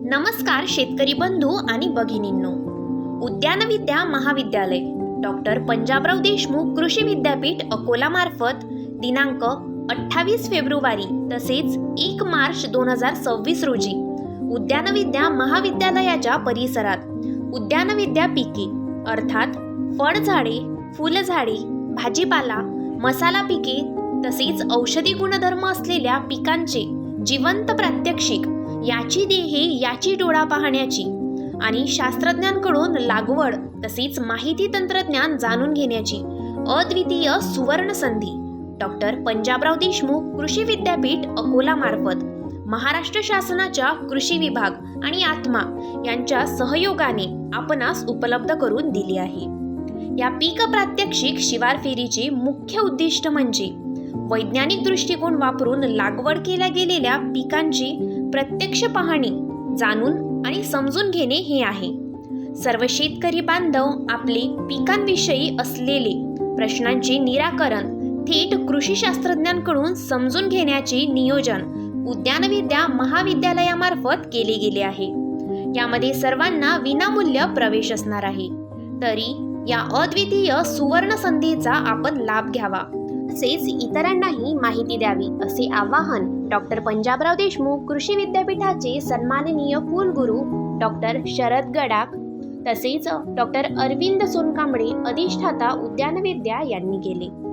नमस्कार शेतकरी बंधू आणि भगिनींनो. उद्यानविद्या महाविद्यालय डॉक्टर पंजाबराव देशमुख कृषी विद्यापीठ अकोला मार्फत दिनांक 28 फेब्रुवारी तसेच 1 मार्च 2026 रोजी उद्यानविद्या महाविद्यालयाच्या परिसरात उद्यानविद्या पिके अर्थात फळझाडे, फुलझाडे, भाजीपाला, मसाला पिके तसेच औषधी गुणधर्म असलेल्या पिकांचे जिवंत प्रात्यक्षिक, याची देहे याची डोळा पाहण्याची आणि शास्त्रज्ञांकडून लागवड तसेच माहिती तंत्रज्ञान जाणून घेण्याची अद्वितीय सुवर्ण संधी डॉक्टर पंजाबराव देशमुख कृषी विद्यापीठ अकोला मार्फत महाराष्ट्र शासनाच्या कृषी विभाग आणि आत्मा यांच्या सहयोगाने आपणास उपलब्ध करून दिली आहे. या पीक प्रात्यक्षिक शिवार फेरीचे मुख्य उद्दिष्ट म्हणजे वैज्ञानिक दृष्टिकोन वापरून लागवड केल्या गेलेल्या पिकांची प्रत्यक्ष पाहणी, जाणून आणि समजून घेणे हे आहे. सर्व शेतकरी बांधव आपले पिकांविषयी असलेले प्रश्नांचे निराकरण थेट कृषी शास्त्रज्ञांकडून समजून घेण्याचे नियोजन उद्यानविद्या महाविद्यालयामार्फत केले गेले आहे. यामध्ये सर्वांना विनामूल्य प्रवेश असणार आहे. तरी या अद्वितीय सुवर्ण संधीचा आपण लाभ घ्यावा तसेच इतरांनाही माहिती द्यावी असे आवाहन डॉक्टर पंजाबराव देशमुख कृषी विद्यापीठाचे सन्माननीय कुलगुरू डॉक्टर शरद गडाख तसेच डॉक्टर अरविंद सोनकांबळे अधिष्ठाता उद्यानविद्या यांनी केले.